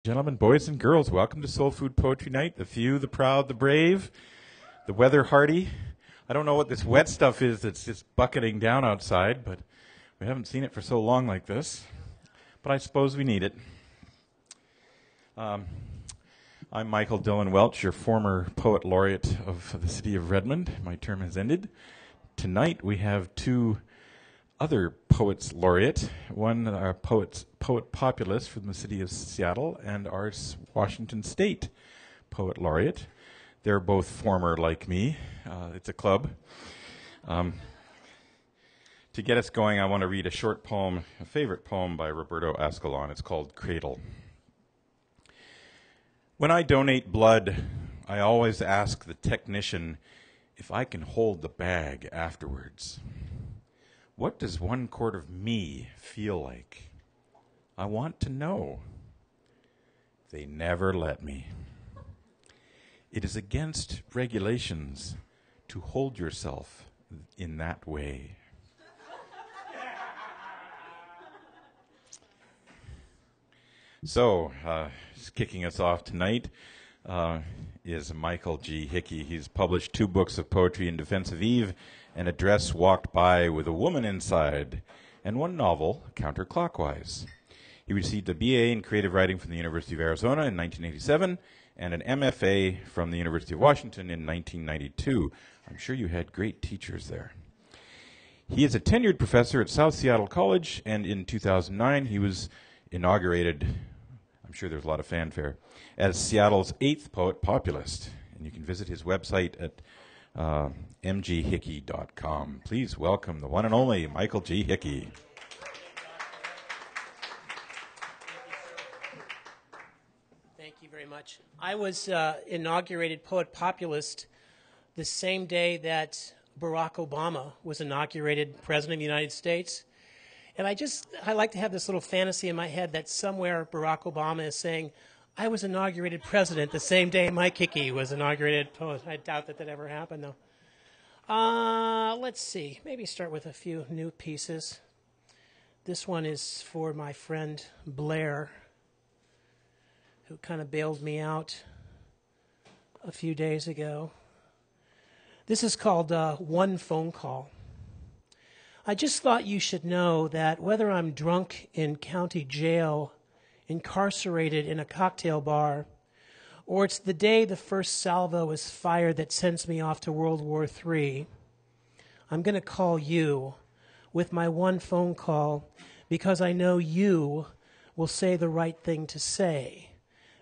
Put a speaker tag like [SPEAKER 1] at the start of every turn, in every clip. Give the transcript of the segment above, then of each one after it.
[SPEAKER 1] Gentlemen, boys and girls, welcome to Soul Food Poetry Night. The few, the proud, the brave, the weather hardy. I don't know what this wet stuff is that's just bucketing down outside, but we haven't seen it for so long like this. But I suppose we need it. I'm Michael Dillon Welch, your former poet laureate of the city of Redmond. My term has ended. Tonight we have two other poets laureate, one poet populist from the city of Seattle, and our Washington State poet laureate. They're both former like me. It's a club. To get us going, I want to read a short poem, a favorite poem by Roberto Ascalon. It's called Cradle. When I donate blood, I always ask the technician if I can hold the bag afterwards. What does 1/4 of me feel like? I want to know. They never let me. It is against regulations to hold yourself in that way. So, kicking us off tonight is Michael G. Hickey. He's published 2 books of poetry in defense of Eve, and A Dress Walked By with a Woman Inside, and 1 novel, Counterclockwise. He received a BA in creative writing from the University of Arizona in 1987 and an MFA from the University of Washington in 1992. I'm sure you had great teachers there. He is a tenured professor at South Seattle College, and in 2009 he was inaugurated, I'm sure there's a lot of fanfare, as Seattle's 8th poet populist. And you can visit his website at mghickey.com. Please welcome the one and only Michael G. Hickey.
[SPEAKER 2] Thank you very much. I was inaugurated poet populist the same day that Barack Obama was inaugurated president of the United States. And I like to have this little fantasy in my head that somewhere Barack Obama is saying, I was inaugurated president the same day Mike Hickey was inaugurated poet. I doubt that ever happened, though. Let's see. Maybe start with a few new pieces. This one is for my friend Blair, who kind of bailed me out a few days ago. This is called One Phone Call. I just thought you should know that whether I'm drunk in county jail, incarcerated in a cocktail bar, or it's the day the first salvo is fired that sends me off to World War III, I'm going to call you with my one phone call because I know you will say the right thing to say.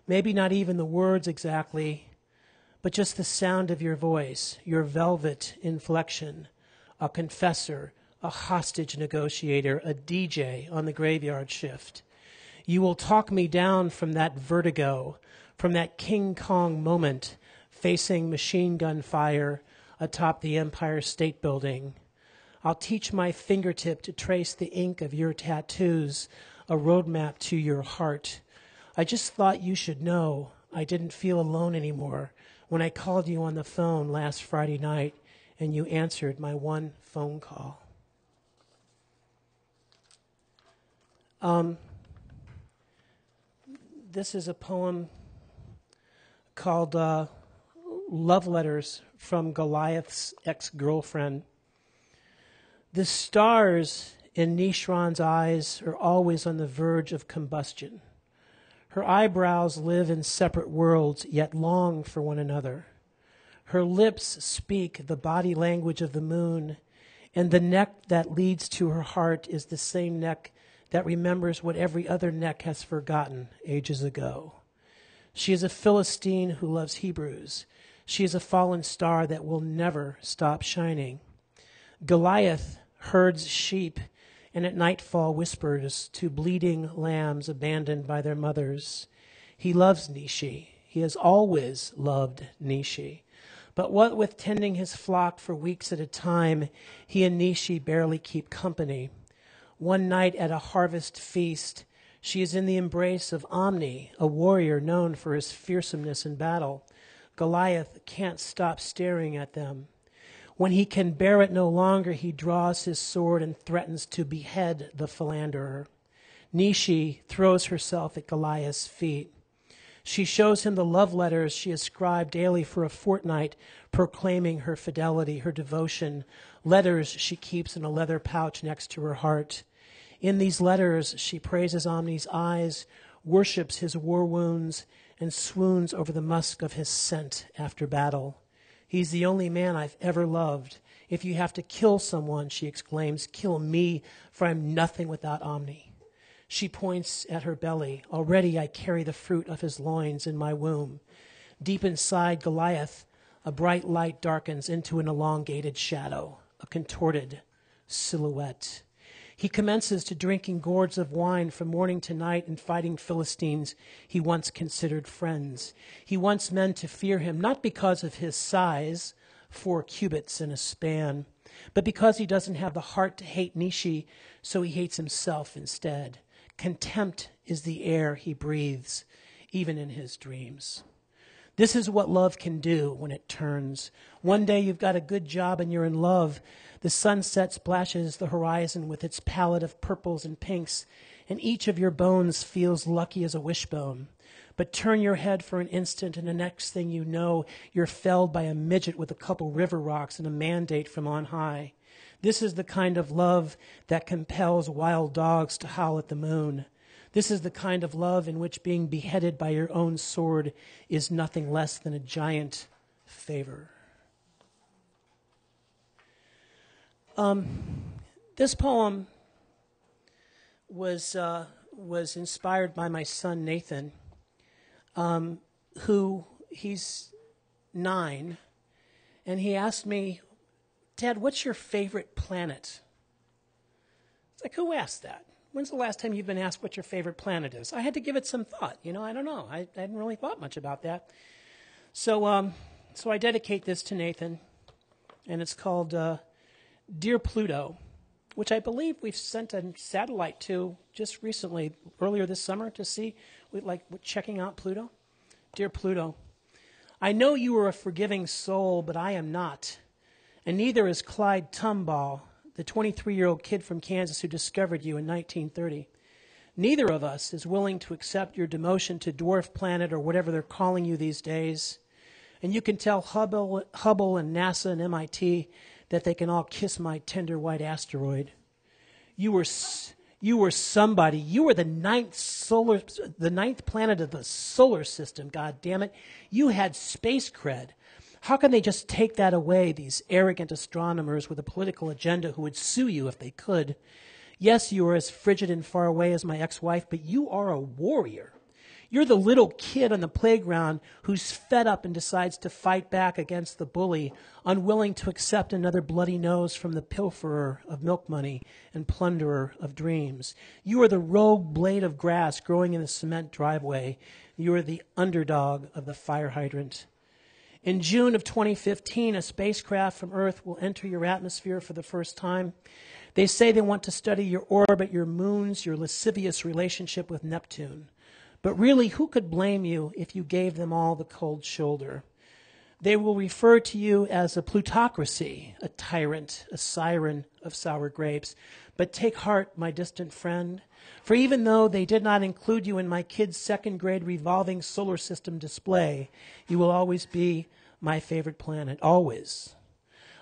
[SPEAKER 2] Maybe not even the words exactly, but just the sound of your voice, your velvet inflection, a confessor, a hostage negotiator, a DJ on the graveyard shift. You will talk me down from that vertigo, from that King Kong moment facing machine gun fire atop the Empire State Building. I'll teach my fingertip to trace the ink of your tattoos, a roadmap to your heart. I just thought you should know I didn't feel alone anymore when I called you on the phone last Friday night and you answered my one phone call. This is a poem called Love Letters from Goliath's Ex-Girlfriend. The stars in Nishran's eyes are always on the verge of combustion. Her eyebrows live in separate worlds, yet long for one another. Her lips speak the body language of the moon, and the neck that leads to her heart is the same neck that remembers what every other neck has forgotten ages ago. She is a Philistine who loves Hebrews. She is a fallen star that will never stop shining. Goliath herds sheep and at nightfall whispers to bleeding lambs abandoned by their mothers. He loves Nishi. He has always loved Nishi. But what with tending his flock for weeks at a time, he and Nishi barely keep company. One night at a harvest feast, she is in the embrace of Omni, a warrior known for his fearsomeness in battle. Goliath can't stop staring at them. When he can bear it no longer, he draws his sword and threatens to behead the philanderer. Nishi throws herself at Goliath's feet. She shows him the love letters she has scribed daily for a fortnight, proclaiming her fidelity, her devotion, letters she keeps in a leather pouch next to her heart. In these letters, she praises Omni's eyes, worships his war wounds, and swoons over the musk of his scent after battle. He's the only man I've ever loved. If you have to kill someone, she exclaims, kill me, for I'm nothing without Omni. She points at her belly. Already I carry the fruit of his loins in my womb. Deep inside Goliath, a bright light darkens into an elongated shadow, a contorted silhouette. He commences to drinking gourds of wine from morning to night and fighting Philistines he once considered friends. He wants men to fear him, not because of his size, 4 cubits in a span, but because he doesn't have the heart to hate Nishi, so he hates himself instead. Contempt is the air he breathes, even in his dreams. This is what love can do when it turns. One day you've got a good job and you're in love. The sunset splashes the horizon with its palette of purples and pinks, and each of your bones feels lucky as a wishbone. But turn your head for an instant, and the next thing you know, you're felled by a midget with a couple river rocks and a mandate from on high. This is the kind of love that compels wild dogs to howl at the moon. This is the kind of love in which being beheaded by your own sword is nothing less than a giant favor. This poem was inspired by my son Nathan, who he's 9, and he asked me, "Dad, what's your favorite planet?" It's like, who asked that? When's the last time you've been asked what your favorite planet is? I had to give it some thought. I don't know. I hadn't really thought much about that. So I dedicate this to Nathan, and it's called Dear Pluto, which I believe we've sent a satellite to just recently, earlier this summer, to see, checking out Pluto. Dear Pluto, I know you are a forgiving soul, but I am not, and neither is Clyde Tumball, the 23-year-old kid from Kansas who discovered you in 1930. Neither of us is willing to accept your demotion to dwarf planet or whatever they're calling you these days. And you can tell Hubble and NASA and MIT that they can all kiss my tender white asteroid. You were somebody. You were the ninth planet of the solar system, God damn it. You had space cred. How can they just take that away, these arrogant astronomers with a political agenda who would sue you if they could? Yes, you are as frigid and far away as my ex-wife, but you are a warrior. You're the little kid on the playground who's fed up and decides to fight back against the bully, unwilling to accept another bloody nose from the pilferer of milk money and plunderer of dreams. You are the rogue blade of grass growing in the cement driveway. You are the underdog of the fire hydrant. In June of 2015, a spacecraft from Earth will enter your atmosphere for the first time. They say they want to study your orbit, your moons, your lascivious relationship with Neptune. But really, who could blame you if you gave them all the cold shoulder? They will refer to you as a plutocracy, a tyrant, a siren of sour grapes. But take heart, my distant friend, for even though they did not include you in my kid's second grade revolving solar system display, you will always be my favorite planet, always.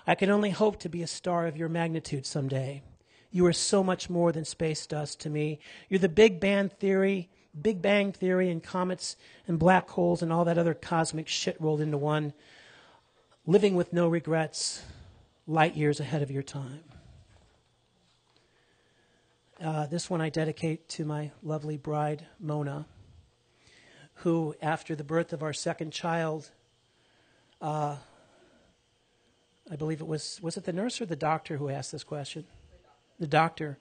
[SPEAKER 2] I can only hope to be a star of your magnitude someday. You are so much more than space dust to me. You're the Big Bang Theory and comets and black holes and all that other cosmic shit rolled into one, living with no regrets, light years ahead of your time. This one I dedicate to my lovely bride, Mona, who, after the birth of our second child, I believe it was it the nurse or the doctor who asked this question? The doctor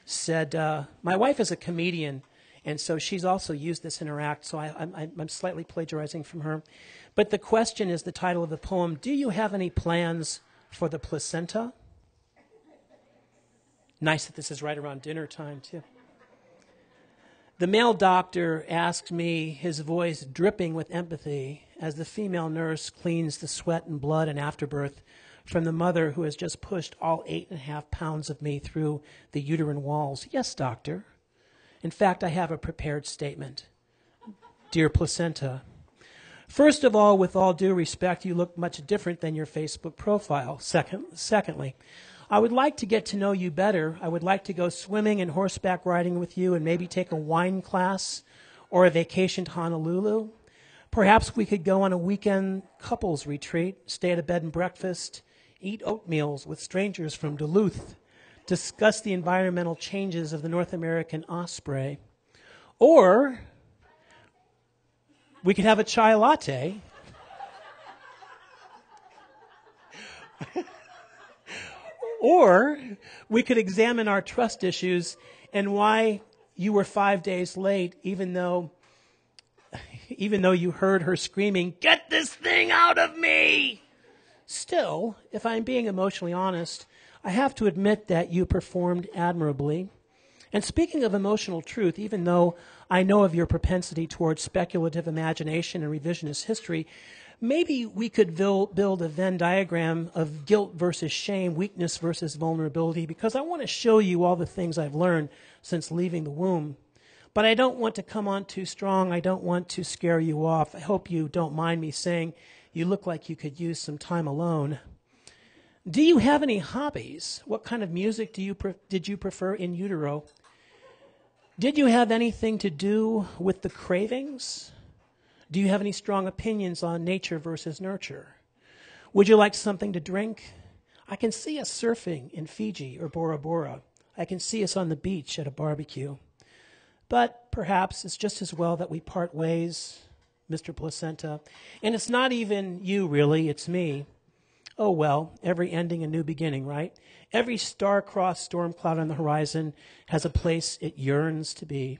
[SPEAKER 2] said, my wife is a comedian, and so she's also used this in her act, so I'm slightly plagiarizing from her. But the question is the title of the poem, do you have any plans for the placenta? Nice that this is right around dinner time, too. The male doctor asked me, his voice dripping with empathy, as the female nurse cleans the sweat and blood and afterbirth from the mother who has just pushed all 8.5 pounds of me through the uterine walls. Yes, doctor. In fact, I have a prepared statement. Dear Placenta, first of all, with all due respect, you look much different than your Facebook profile. Secondly, I would like to get to know you better. I would like to go swimming and horseback riding with you and maybe take a wine class or a vacation to Honolulu. Perhaps we could go on a weekend couples retreat, stay at a bed and breakfast, eat oatmeals with strangers from Duluth, discuss the environmental changes of the North American osprey. Or we could have a chai latte. Or we could examine our trust issues and why you were 5 days late, even though you heard her screaming, "Get this thing out of me!" Still, if I'm being emotionally honest, I have to admit that you performed admirably. And speaking of emotional truth, even though I know of your propensity towards speculative imagination and revisionist history, maybe we could build a Venn diagram of guilt versus shame, weakness versus vulnerability, because I want to show you all the things I've learned since leaving the womb. But I don't want to come on too strong. I don't want to scare you off. I hope you don't mind me saying you look like you could use some time alone. Do you have any hobbies? What kind of music did you prefer in utero? Did you have anything to do with the cravings? Do you have any strong opinions on nature versus nurture? Would you like something to drink? I can see us surfing in Fiji or Bora Bora. I can see us on the beach at a barbecue. But perhaps it's just as well that we part ways, Mr. Placenta. And it's not even you, really, it's me. Oh, well, every ending a new beginning, right? Every star-crossed storm cloud on the horizon has a place it yearns to be.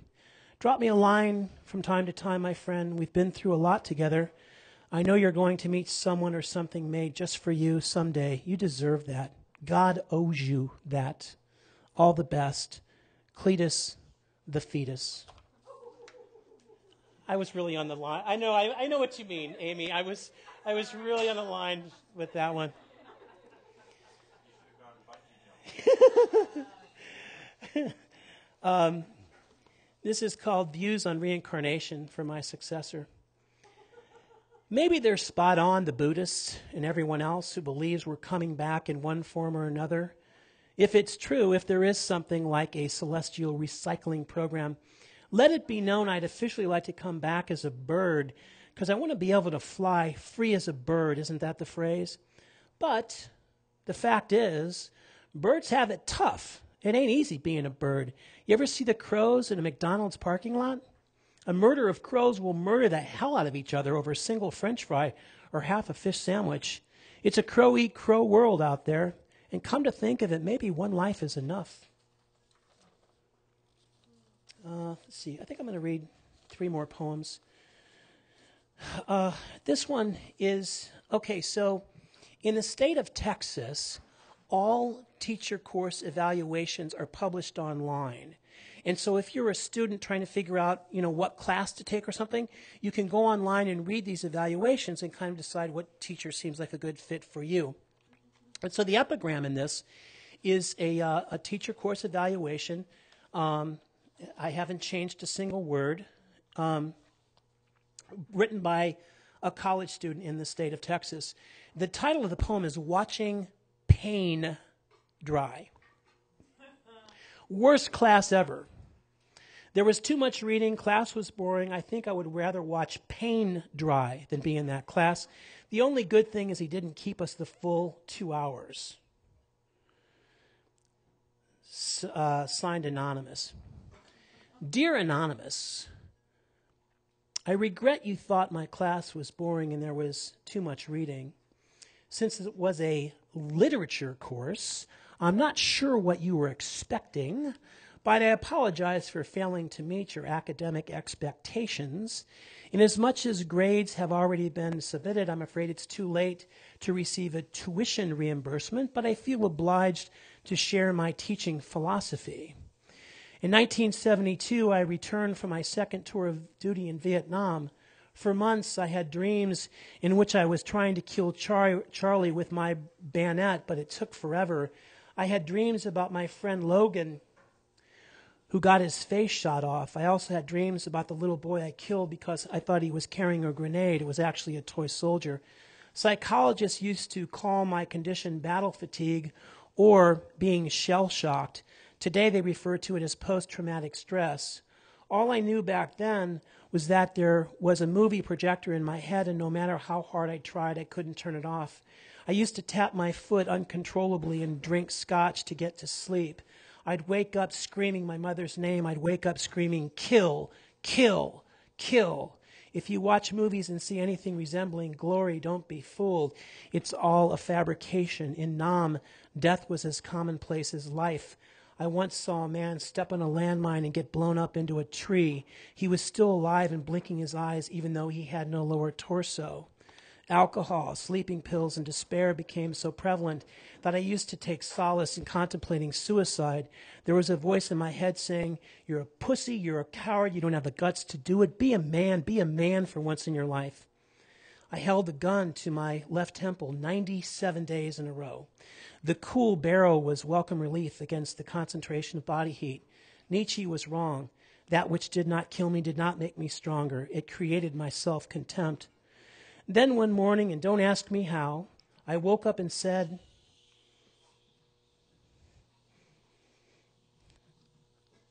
[SPEAKER 2] Drop me a line from time to time, my friend. We've been through a lot together. I know you're going to meet someone or something made just for you someday. You deserve that. God owes you that. All the best. Cletus the fetus. I was really on the line. I know what you mean, Amy. I was really on the line with that one. This is called Views on Reincarnation for my successor. Maybe they're spot on, the Buddhists and everyone else who believes we're coming back in one form or another. If it's true, if there is something like a celestial recycling program, let it be known I'd officially like to come back as a bird, because I want to be able to fly free as a bird. Isn't that the phrase? But the fact is, birds have it tough. It ain't easy being a bird. You ever see the crows in a McDonald's parking lot? A murder of crows will murder the hell out of each other over a single French fry or half a fish sandwich. It's a crow-eat-crow world out there. And come to think of it, maybe one life is enough. Let's see. I think I'm going to read 3 more poems. This one is, okay, so in the state of Texas, all teacher course evaluations are published online. And so if you're a student trying to figure out, what class to take or something, you can go online and read these evaluations and kind of decide what teacher seems like a good fit for you. And so the epigram in this is a teacher course evaluation. I haven't changed a single word. Written by a college student in the state of Texas. The title of the poem is Watching Pain Dry. Worst class ever. There was too much reading. Class was boring. I think I would rather watch pain dry than be in that class. The only good thing is he didn't keep us the full 2 hours. Signed Anonymous. Dear Anonymous, I regret you thought my class was boring and there was too much reading. Since it was a literature course, I'm not sure what you were expecting, but I apologize for failing to meet your academic expectations. Inasmuch as grades have already been submitted, I'm afraid it's too late to receive a tuition reimbursement, but I feel obliged to share my teaching philosophy. In 1972, I returned from my second tour of duty in Vietnam. For months, I had dreams in which I was trying to kill Charlie with my bayonet, but it took forever. I had dreams about my friend Logan, who got his face shot off. I also had dreams about the little boy I killed because I thought he was carrying a grenade. It was actually a toy soldier. Psychologists used to call my condition battle fatigue or being shell-shocked. Today they refer to it as post-traumatic stress. All I knew back then was that there was a movie projector in my head, and no matter how hard I tried, I couldn't turn it off. I used to tap my foot uncontrollably and drink scotch to get to sleep. I'd wake up screaming my mother's name. I'd wake up screaming, kill, kill, kill. If you watch movies and see anything resembling glory, don't be fooled. It's all a fabrication. In Nam, death was as commonplace as life. I once saw a man step on a landmine and get blown up into a tree. He was still alive and blinking his eyes even though he had no lower torso. Alcohol, sleeping pills, and despair became so prevalent that I used to take solace in contemplating suicide. There was a voice in my head saying, "You're a pussy, you're a coward, you don't have the guts to do it. Be a man for once in your life." I held the gun to my left temple 97 days in a row. The cool barrel was welcome relief against the concentration of body heat. Nietzsche was wrong. That which did not kill me did not make me stronger. It created my self-contempt. Then one morning, and don't ask me how, I woke up and said,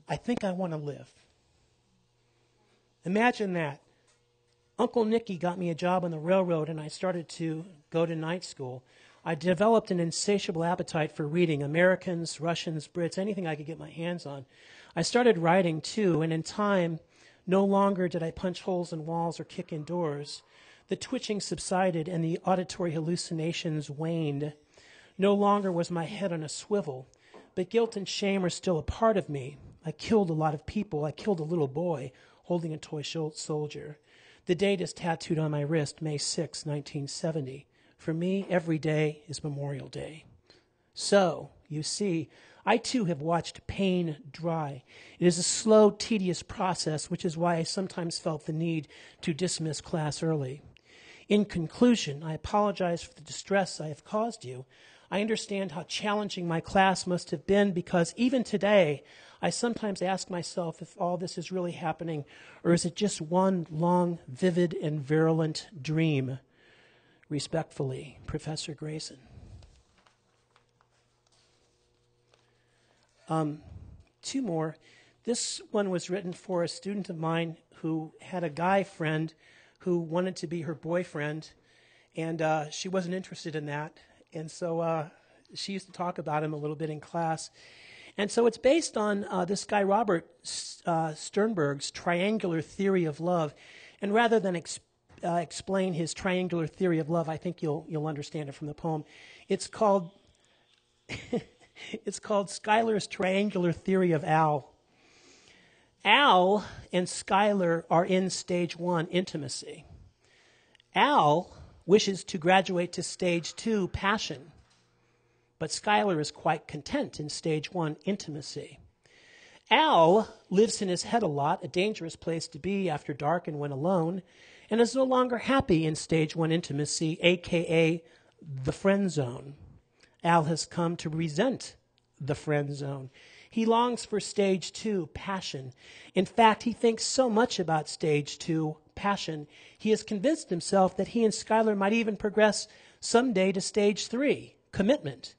[SPEAKER 2] I think I want to live. Imagine that. Uncle Nicky got me a job on the railroad, and I started to go to night school. I developed an insatiable appetite for reading Americans, Russians, Brits, anything I could get my hands on. I started writing, too, and in time, no longer did I punch holes in walls or kick in doors. The twitching subsided and the auditory hallucinations waned. No longer was my head on a swivel, but guilt and shame are still a part of me. I killed a lot of people. I killed a little boy holding a toy soldier. The date is tattooed on my wrist, May 6, 1970. For me, every day is Memorial Day. So, you see, I too have watched pain dry. It is a slow, tedious process, which is why I sometimes felt the need to dismiss class early. In conclusion, I apologize for the distress I have caused you. I understand how challenging my class must have been because even today, I sometimes ask myself if all this is really happening or is it just one long, vivid, and virulent dream. Respectfully, Professor Grayson. Two more. This one was written for a student of mine who had a guy friend who wanted to be her boyfriend, and she wasn't interested in that. And so she used to talk about him a little bit in class. And so it's based on this guy, Robert Sternberg's triangular theory of love. And rather than explain his triangular theory of love, I think you'll understand it from the poem. It's called it's called Skylar's triangular theory of Al. Al and Skylar are in stage 1 intimacy. Al wishes to graduate to stage 2 passion, but Skylar is quite content in stage 1 intimacy. Al lives in his head a lot, a dangerous place to be after dark and when alone, and is no longer happy in stage 1 intimacy, aka the friend zone. Al has come to resent the friend zone. He longs for stage 2 passion. In fact, he thinks so much about stage 2 passion, he has convinced himself that he and Skylar might even progress someday to stage 3, commitment.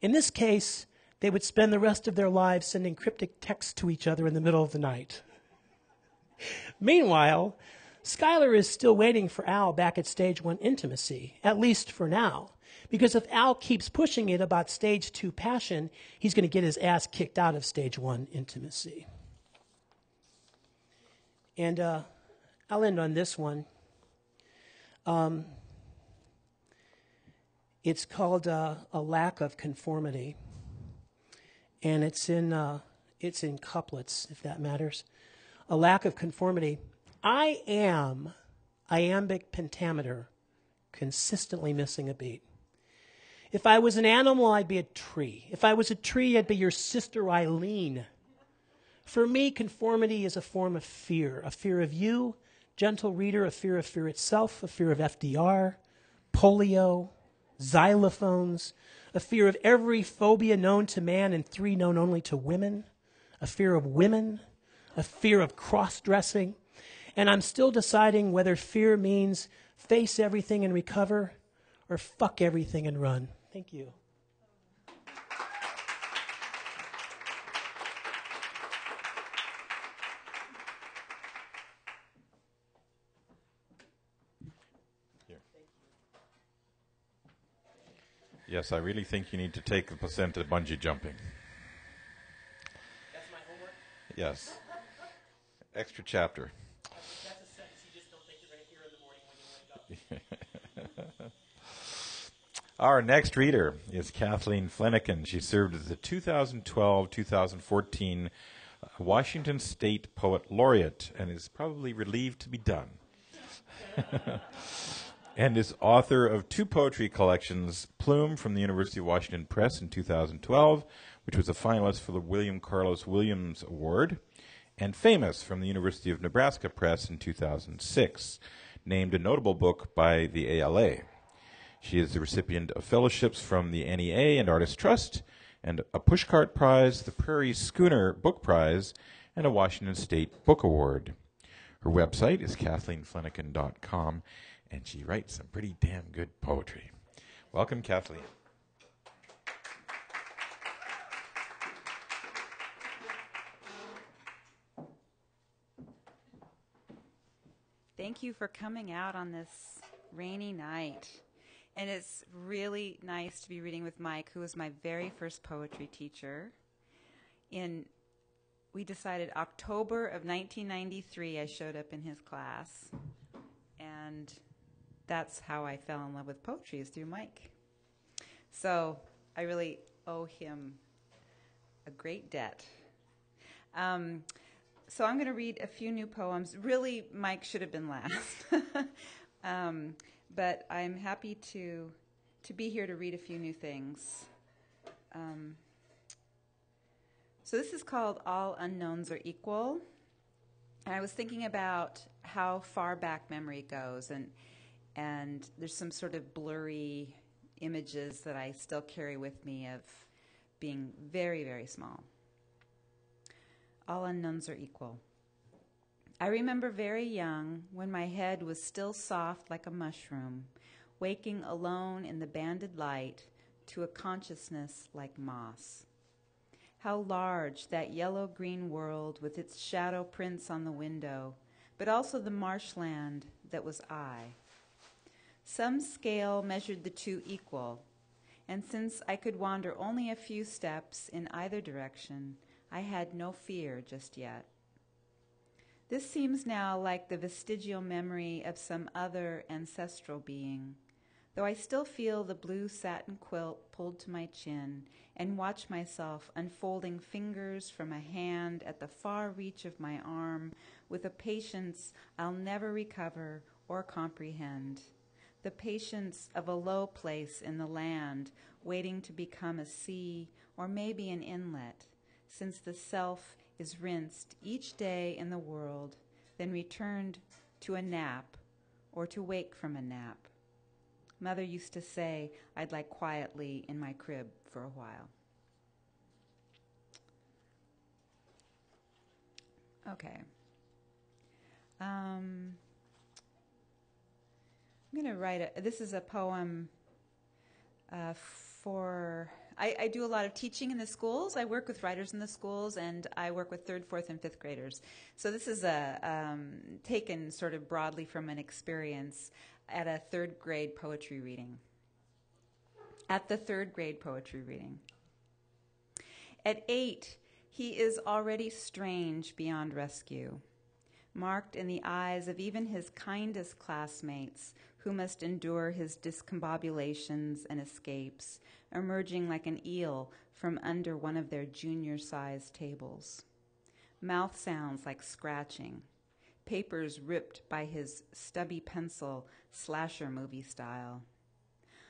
[SPEAKER 2] In this case, they would spend the rest of their lives sending cryptic texts to each other in the middle of the night. Meanwhile, Skylar is still waiting for Al back at stage 1 intimacy, at least for now. Because if Al keeps pushing it about stage 2 passion, he's going to get his ass kicked out of stage 1 intimacy. And I'll end on this one. It's called A Lack of Conformity. And it's in couplets, if that matters. A lack of conformity. I am iambic pentameter, consistently missing a beat. If I was an animal, I'd be a tree. If I was a tree, I'd be your sister Eileen. For me, conformity is a form of fear of you, gentle reader, a fear of fear itself, a fear of FDR, polio, xylophones, a fear of every phobia known to man and 3 known only to women, a fear of women, a fear of cross-dressing, and I'm still deciding whether fear means face everything and recover or fuck everything and run. Thank you.
[SPEAKER 1] Yes, I really think you need to take the placenta bungee jumping.
[SPEAKER 2] That's my homework?
[SPEAKER 1] Yes. Extra chapter.
[SPEAKER 2] That's a sentence you just don't think you're going to hear in the morning when you wake up.
[SPEAKER 1] Our next reader is Kathleen Flanagan. She served as the 2012-2014 Washington State Poet Laureate and is probably relieved to be done. And is author of two poetry collections, Plume from the University of Washington Press in 2012, which was a finalist for the William Carlos Williams Award, and Famous from the University of Nebraska Press in 2006, named a notable book by the ALA. She is the recipient of fellowships from the NEA and Artist Trust, and a Pushcart Prize, the Prairie Schooner Book Prize, and a Washington State Book Award. Her website is KathleenFlanagan.com, and she writes some pretty damn good poetry. Welcome, Kathleen.
[SPEAKER 3] Thank you for coming out on this rainy night. And it's really nice to be reading with Mike, who was my very first poetry teacher. We decided October of 1993 I showed up in his class. And that's how I fell in love with poetry, is through Mike. So I really owe him a great debt. So I'm going to read a few new poems. Really, Mike should have been last. But I'm happy to be here to read a few new things. So this is called All Unknowns Are Equal. And I was thinking about how far back memory goes, and there's some sort of blurry images that I still carry with me of being very, very small. All unknowns are equal. I remember very young, when my head was still soft like a mushroom, waking alone in the banded light to a consciousness like moss. How large that yellow-green world with its shadow prints on the window, but also the marshland that was I. Some scale measured the two equal, and since I could wander only a few steps in either direction, I had no fear just yet. This seems now like the vestigial memory of some other ancestral being, though I still feel the blue satin quilt pulled to my chin and watch myself unfolding fingers from a hand at the far reach of my arm with a patience I'll never recover or comprehend. The patience of a low place in the land waiting to become a sea or maybe an inlet, since the self is rinsed each day in the world, then returned to a nap or to wake from a nap. Mother used to say I'd lie quietly in my crib for a while. Okay. I'm going to write this is a poem I do a lot of teaching in the schools. I work with writers in the schools, and I work with 3rd, 4th, and 5th graders. So this is taken sort of broadly from an experience at a 3rd grade poetry reading. At the 3rd grade poetry reading. At 8, he is already strange beyond rescue, marked in the eyes of even his kindest classmates who must endure his discombobulations and escapes, emerging like an eel from under one of their junior-sized tables. Mouth sounds like scratching, papers ripped by his stubby pencil, slasher movie style.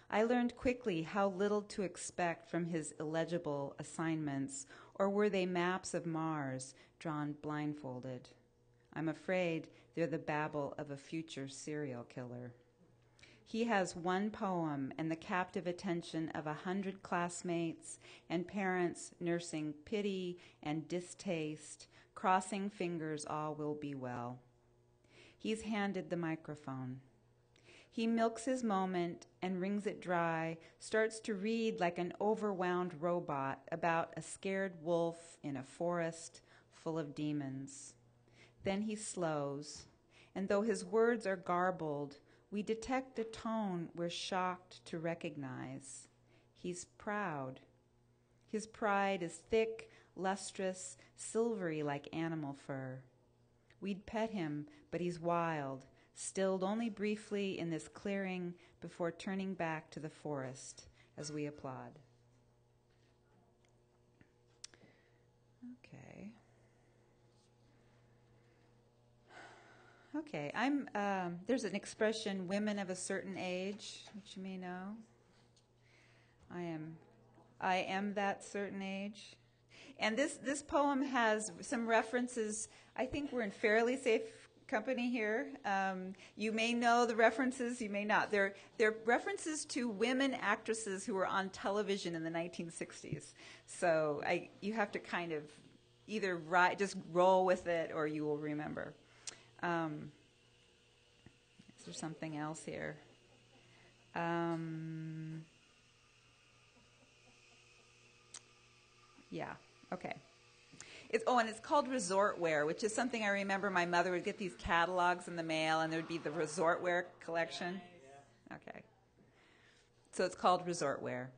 [SPEAKER 3] I learned quickly how little to expect from his illegible assignments, or were they maps of Mars drawn blindfolded. I'm afraid they're the babble of a future serial killer. He has one poem and the captive attention of 100 classmates and parents nursing pity and distaste, crossing fingers all will be well. He's handed the microphone. He milks his moment and wrings it dry, starts to read like an overwhelmed robot about a scared wolf in a forest full of demons. Then he slows, and though his words are garbled, we detect a tone we're shocked to recognize. He's proud. His pride is thick, lustrous, silvery like animal fur. We'd pet him, but he's wild, stilled only briefly in this clearing before turning back to the forest as we applaud. Okay, there's an expression, women of a certain age, which you may know. I am that certain age. And this poem has some references. I think we're in fairly safe company here. You may know the references, you may not. They're references to women actresses who were on television in the 1960s. So you have to kind of either just roll with it or you will remember. Is there something else here? Yeah, okay. And it's called resort wear, which is something I remember my mother would get these catalogs in the mail, and there would be the resort wear collection. Okay. So it's called resort wear.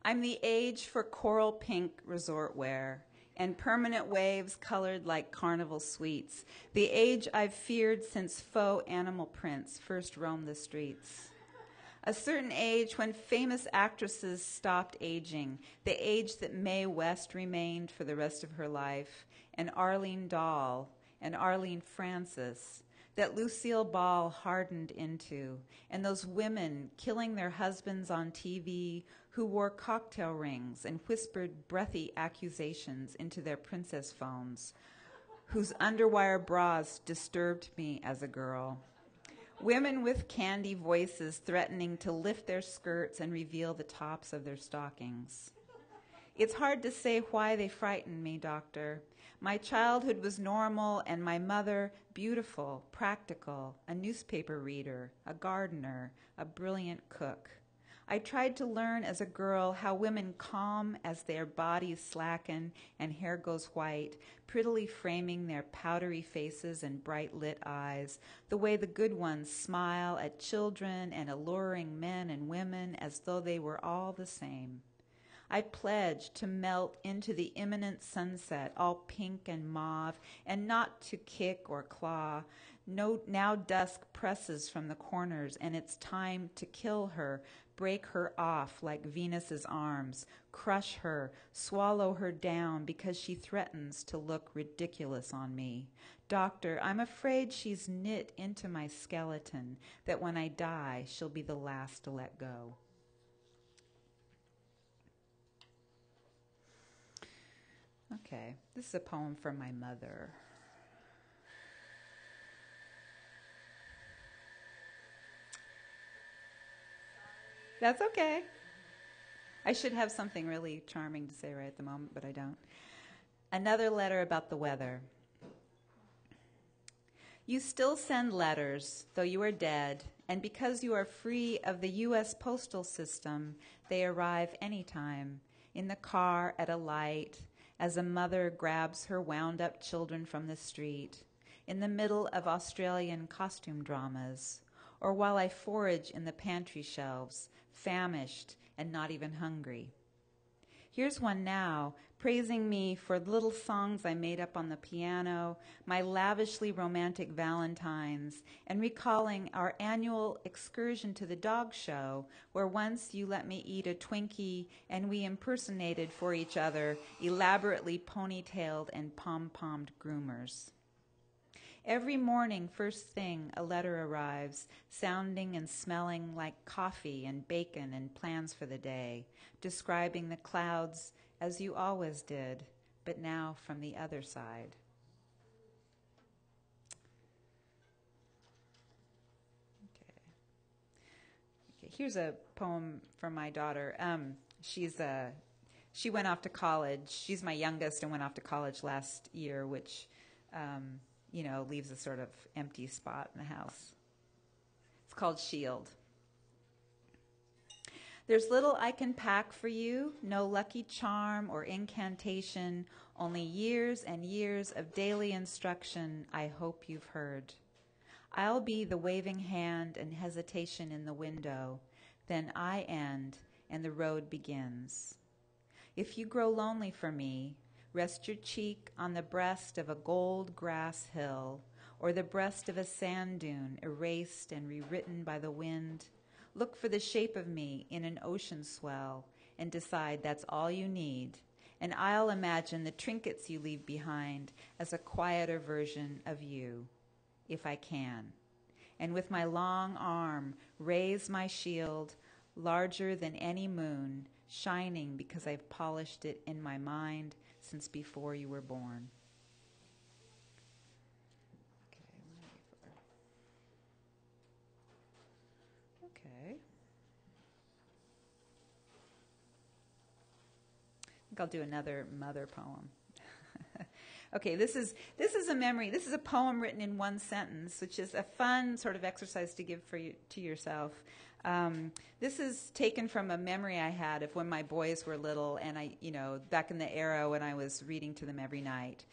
[SPEAKER 3] I'm the age for coral pink resort wear and permanent waves colored like carnival sweets, the age I've feared since faux animal prints first roamed the streets. A certain age when famous actresses stopped aging, the age that Mae West remained for the rest of her life, and Arlene Dahl, and Arlene Francis, that Lucille Ball hardened into, and those women killing their husbands on TV who wore cocktail rings and whispered breathy accusations into their princess phones, whose underwire bras disturbed me as a girl. Women with candy voices threatening to lift their skirts and reveal the tops of their stockings. It's hard to say why they frightened me, doctor. My childhood was normal and my mother beautiful, practical, a newspaper reader, a gardener, a brilliant cook. I tried to learn as a girl how women calm as their bodies slacken and hair goes white, prettily framing their powdery faces and bright lit eyes, the way the good ones smile at children and alluring men and women as though they were all the same. I pledged to melt into the imminent sunset, all pink and mauve, and not to kick or claw. No, now dusk presses from the corners, and it's time to kill her, break her off like Venus's arms, crush her, swallow her down because she threatens to look ridiculous on me. Doctor, I'm afraid she's knit into my skeleton, that when I die, she'll be the last to let go. Okay, this is a poem from my mother. That's okay. I should have something really charming to say right at the moment, but I don't. Another letter about the weather. You still send letters, though you are dead, and because you are free of the U.S. postal system, they arrive anytime, in the car at a light, as a mother grabs her wound-up children from the street, in the middle of Australian costume dramas, or while I forage in the pantry shelves, famished and not even hungry. Here's one now, praising me for little songs I made up on the piano, my lavishly romantic valentines, and recalling our annual excursion to the dog show, where once you let me eat a Twinkie and we impersonated for each other elaborately ponytailed and pom-pommed groomers. Every morning, first thing, a letter arrives, sounding and smelling like coffee and bacon and plans for the day, describing the clouds as you always did, but now from the other side. Okay. Here's a poem from my daughter. She went off to college. She's my youngest and went off to college last year, which, leaves a sort of empty spot in the house. It's called Shield. There's little I can pack for you, no lucky charm or incantation, only years and years of daily instruction I hope you've heard. I'll be the waving hand and hesitation in the window. Then I end and the road begins. If you grow lonely for me, rest your cheek on the breast of a gold grass hill or the breast of a sand dune erased and rewritten by the wind. Look for the shape of me in an ocean swell and decide that's all you need. And I'll imagine the trinkets you leave behind as a quieter version of you, if I can. And with my long arm, raise my shield, larger than any moon, shining because I've polished it in my mind since before you were born. Okay. I think I'll do another mother poem. Okay, this is a memory. This is a poem written in one sentence, which is a fun sort of exercise to give to yourself. This is taken from a memory I had of when my boys were little, and back in the era when I was reading to them every night.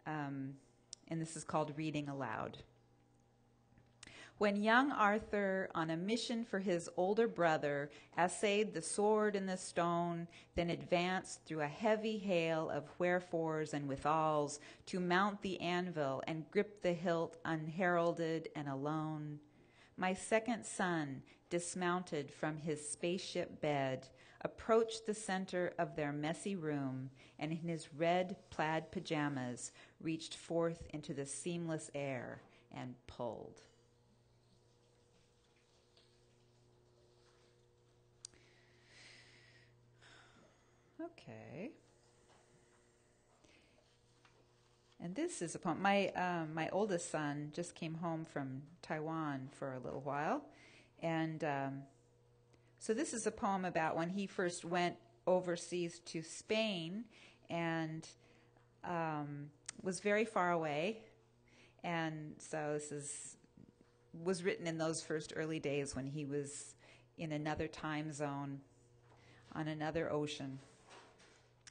[SPEAKER 3] And this is called Reading Aloud. When young Arthur, on a mission for his older brother, essayed the sword and the stone, then advanced through a heavy hail of wherefores and withals to mount the anvil and grip the hilt unheralded and alone, my second son, dismounted from his spaceship bed, approached the center of their messy room, and in his red plaid pajamas reached forth into the seamless air and pulled. Okay. And this is a poem. My oldest son just came home from Taiwan for a little while. And so this is a poem about when he first went overseas to Spain and was very far away. And so this was written in those first early days when he was in another time zone on another ocean.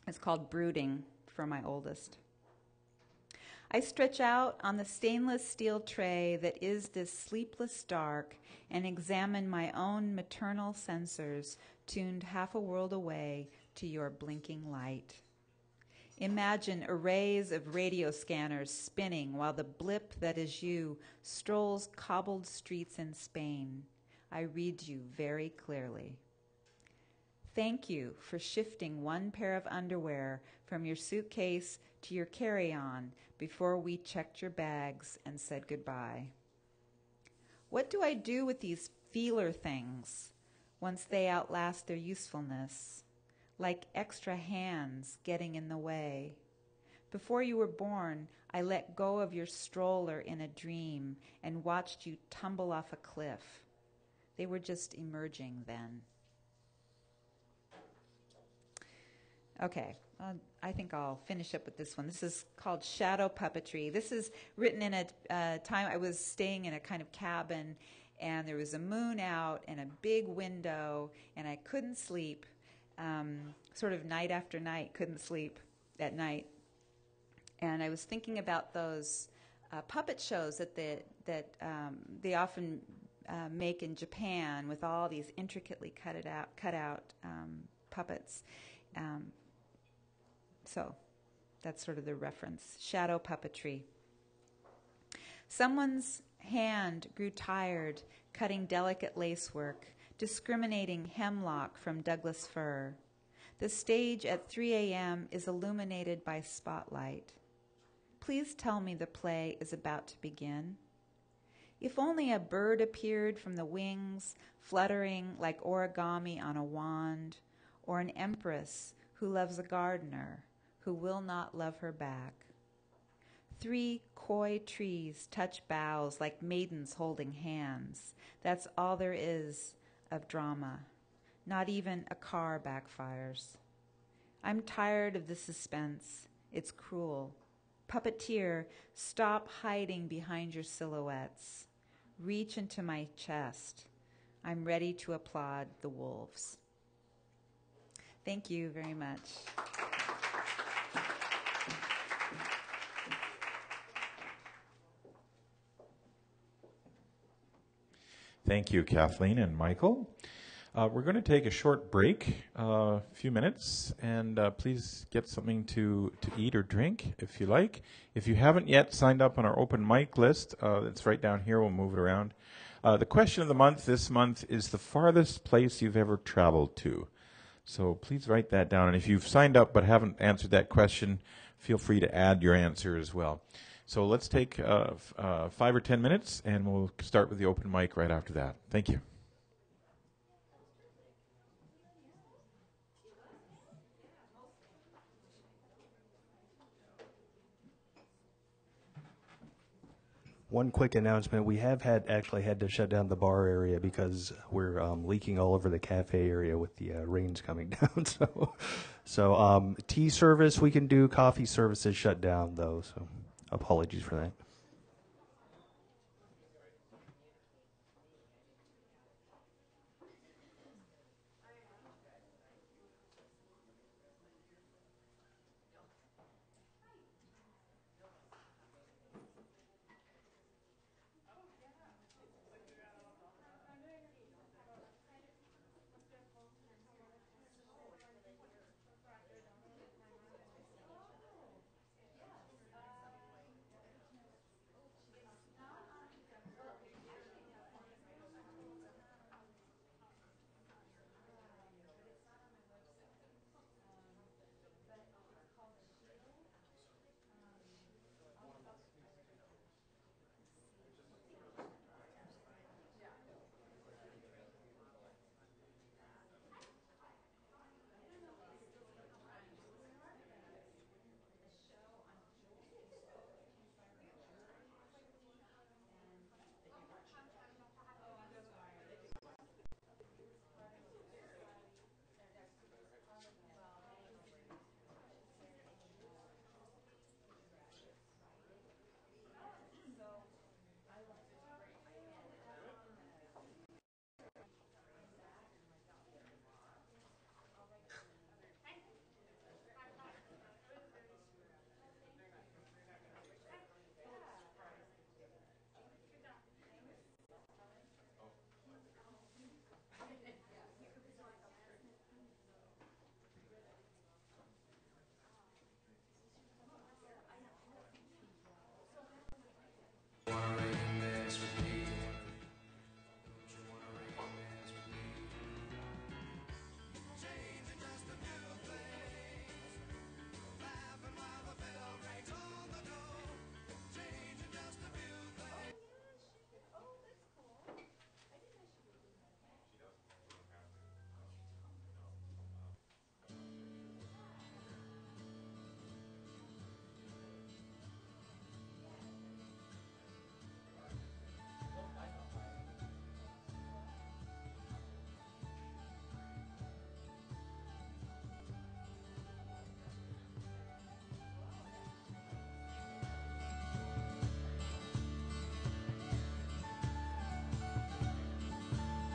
[SPEAKER 3] It's called Brooding for my oldest. I stretch out on the stainless steel tray that is this sleepless dark and examine my own maternal sensors tuned half a world away to your blinking light. Imagine arrays of radio scanners spinning while the blip that is you strolls cobbled streets in Spain. I read you very clearly. Thank you for shifting one pair of underwear from your suitcase to your carry-on before we checked your bags and said goodbye. What do I do with these feeler things once they outlast their usefulness, like extra hands getting in the way? Before you were born, I let go of your stroller in a dream and watched you tumble off a cliff. They were just emerging then. Okay, I think I'll finish up with this one. This is called Shadow Puppetry. This is written in a time I was staying in a kind of cabin, and there was a moon out and a big window, and I couldn't sleep, sort of night after night, couldn't sleep at night. And I was thinking about those puppet shows that they often make in Japan with all these intricately cut out puppets. So that's sort of the reference. Shadow puppetry. Someone's hand grew tired, cutting delicate lacework, discriminating hemlock from Douglas fir. The stage at 3 a.m. is illuminated by spotlight. Please tell me the play is about to begin. If only a bird appeared from the wings, fluttering like origami on a wand, or an empress who loves a gardener who will not love her back. 3 coy trees touch boughs like maidens holding hands. That's all there is, of drama. Not even a car backfires. I'm tired of the suspense. It's cruel. Puppeteer, stop hiding behind your silhouettes. Reach into my chest. I'm ready to applaud the wolves. Thank you very much.
[SPEAKER 1] Thank you, Kathleen and Michael. We're going to take a short break, a few minutes, and please get something to eat or drink if you like. If you haven't yet signed up on our open mic list, it's right down here. We'll move it around. The question of the month this month is the farthest place you've ever traveled to. So please write that down. And if you've signed up but haven't answered that question, feel free to add your answer as well. So let's take 5 or 10 minutes, and we'll start with the open mic right after that. Thank you.
[SPEAKER 4] One quick announcement: we have actually had to shut down the bar area because we're leaking all over the cafe area with the rains coming down. So tea service we can do. Coffee service is shut down though. So apologies for that.